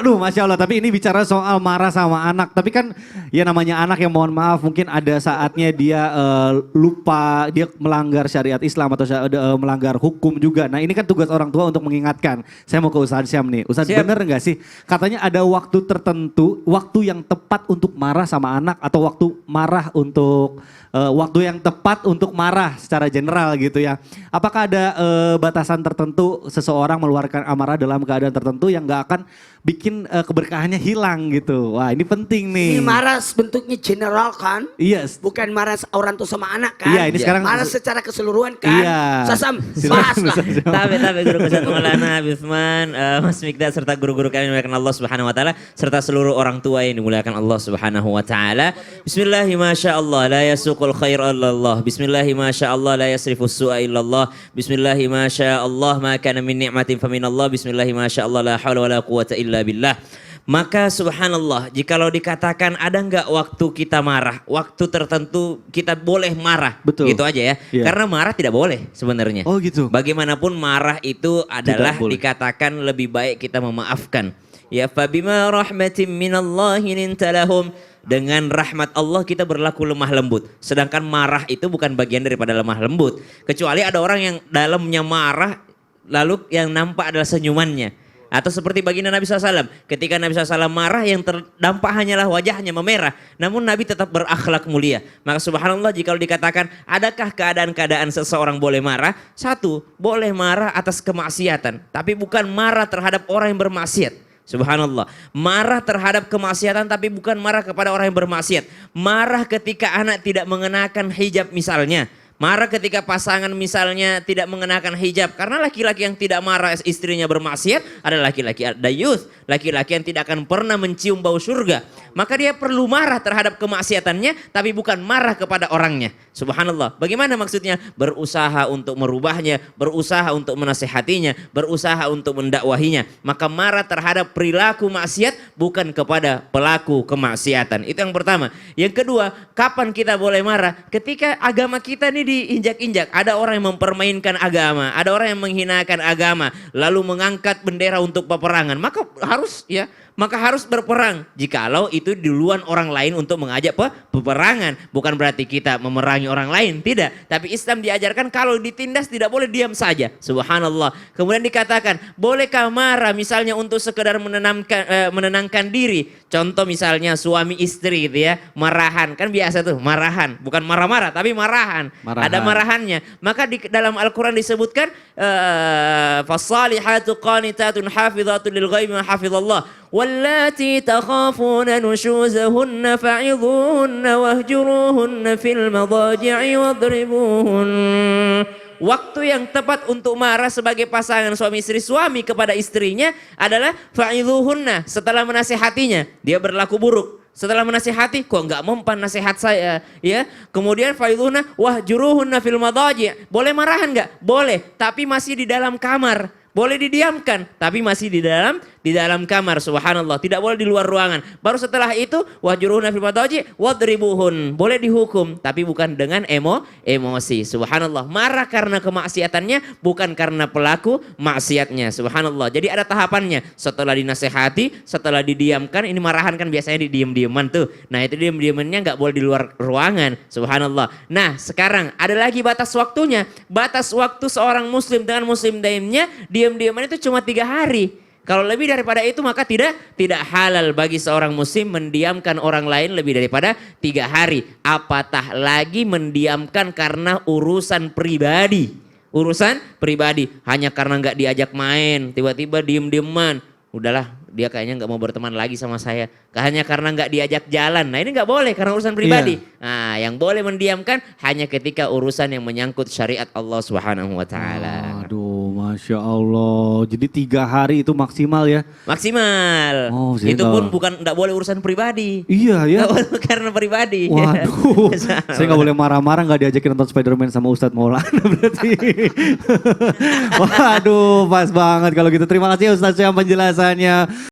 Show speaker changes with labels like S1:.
S1: Waduh, Masya Allah. Tapi ini bicara soal marah sama anak. Tapi kan ya namanya anak yang mohon maaf. Mungkin ada saatnya dia lupa, dia melanggar syariat Islam atau melanggar hukum juga. Nah ini kan tugas orang tua untuk mengingatkan. Saya mau ke Ustadz Syam nih. Ustadz bener gak sih? Katanya ada waktu tertentu, waktu yang tepat untuk marah sama anak. Atau waktu marah untuk, waktu yang tepat untuk marah secara general gitu ya. Apakah ada batasan tertentu seseorang meluarkan amarah dalam keadaan tertentu yang gak akan bikin keberkahannya hilang gitu. Wah ini penting nih.
S2: Ini marah bentuknya general kan?
S1: Iya.
S2: Bukan marah orang tua sama anak kan?
S1: Iya ini sekarang.
S2: Marah secara keseluruhan kan?
S1: Iya.
S2: Sasam, bahas lah.
S3: Tapi guru Ustaz Maulana Abisman, Mas Mikdad serta guru-guru kami dimuliakan Allah Subhanahu wa taala serta seluruh orang tua yang dimuliakan Allah Subhanahu wa taala. Bismillahi masyaallah la yasuqul khair illallah. Bismillahi masyaallah la yasrifus su'a illallah. Bismillahi masyaallah ma kana min ni'matin faminallah. Bismillahi masyaallah la haula wala quwata illa billah. Maka subhanallah, jikalau dikatakan ada enggak waktu kita marah, waktu tertentu kita boleh marah.
S1: Betul.
S3: Gitu aja ya.
S1: Iya.
S3: Karena marah tidak boleh sebenarnya.
S1: Oh gitu.
S3: Bagaimanapun marah itu adalah dikatakan lebih baik kita memaafkan. Ya fabima rahmatin minallahi linta lahum. Dengan rahmat Allah kita berlaku lemah lembut. Sedangkan marah itu bukan bagian daripada lemah lembut. Kecuali ada orang yang dalamnya marah lalu yang nampak adalah senyumannya. Atau seperti baginda Nabi SAW. Ketika Nabi SAW marah yang terdampak hanyalah wajahnya memerah. Namun Nabi tetap berakhlak mulia. Maka subhanallah jika dikatakan adakah keadaan-keadaan seseorang boleh marah? Satu, boleh marah atas kemaksiatan. Tapi bukan marah terhadap orang yang bermaksiat. Subhanallah. Marah terhadap kemaksiatan tapi bukan marah kepada orang yang bermaksiat. Marah ketika anak tidak mengenakan hijab misalnya. Marah ketika pasangan misalnya tidak mengenakan hijab. Karena laki-laki yang tidak marah istrinya bermaksiat adalah laki-laki dayuth. Laki-laki yang tidak akan pernah mencium bau surga. Maka dia perlu marah terhadap kemaksiatannya tapi bukan marah kepada orangnya. Subhanallah. Bagaimana maksudnya? Berusaha untuk merubahnya, berusaha untuk menasihatinya, berusaha untuk mendakwahinya. Maka marah terhadap perilaku maksiat bukan kepada pelaku kemaksiatan. Itu yang pertama. Yang kedua, kapan kita boleh marah? Ketika agama kita ini diinjak-injak. Ada orang yang mempermainkan agama, ada orang yang menghinakan agama, lalu mengangkat bendera untuk peperangan. Maka harus berperang. Jikalau itu duluan orang lain untuk mengajak peperangan. Bukan berarti kita memerangi orang lain. Tidak. Tapi Islam diajarkan kalau ditindas tidak boleh diam saja. Subhanallah. Kemudian dikatakan bolehkah marah misalnya untuk sekedar menenangkan diri. Contoh misalnya suami istri gitu ya. Marahan. Kan biasa tuh marahan. Bukan marah-marah tapi marahan. Ada marahannya. Maka di dalam Al-Quran disebutkan. Fassalihatu qanitatun hafidhatun lil ghaibi ma hafidhallah. واللاتي تخافون نشوزهن فعظوهن واهجروهن في المضاجع واضربوهن. Waktu yang tepat untuk marah sebagai pasangan suami istri, suami kepada istrinya adalah fa'idhuhunna, setelah menasihatinya dia berlaku buruk. Setelah menasihati, kok nggak mempan nasihat saya, ya. Kemudian fa'idhuhunna wahjuruhunna fil madaji'. Boleh marahan nggak? Boleh, tapi masih di dalam kamar. Boleh didiamkan, tapi masih di dalam kamar. Subhanallah, tidak boleh di luar ruangan. Baru setelah itu wahjuruhunna fil madaji' wadribuhun. Boleh dihukum, tapi bukan dengan emosi. Subhanallah, marah karena kemaksiatannya, bukan karena pelaku maksiatnya. Subhanallah. Jadi ada tahapannya. Setelah dinasehati, setelah didiamkan, ini marahan kan biasanya didiam-diaman tuh. Nah, itu diam-diamannya nggak boleh di luar ruangan. Subhanallah. Nah, sekarang ada lagi batas waktunya. Batas waktu seorang muslim dengan muslim lainnya diam-diaman itu cuma 3 hari. Kalau lebih daripada itu maka tidak halal bagi seorang muslim mendiamkan orang lain lebih daripada 3 hari. Apatah lagi mendiamkan karena urusan pribadi. Urusan pribadi. Hanya karena nggak diajak main, tiba-tiba diem-dieman. Udahlah, dia kayaknya nggak mau berteman lagi sama saya. Hanya karena nggak diajak jalan. Nah ini nggak boleh karena urusan pribadi. Iya. Nah yang boleh mendiamkan hanya ketika urusan yang menyangkut syariat Allah Subhanahu wa taala.
S1: Aduh, Masya Allah. Jadi 3 hari itu maksimal ya?
S3: Maksimal. Oh, itu pun bukan nggak boleh urusan pribadi.
S1: Iya ya.
S3: Karena pribadi.
S1: Waduh, saya nggak boleh marah-marah nggak diajakin nonton Spider-Man sama Ustadz Maulana berarti. Waduh, pas banget kalau gitu. Terima kasih Ustadz yang penjelasannya.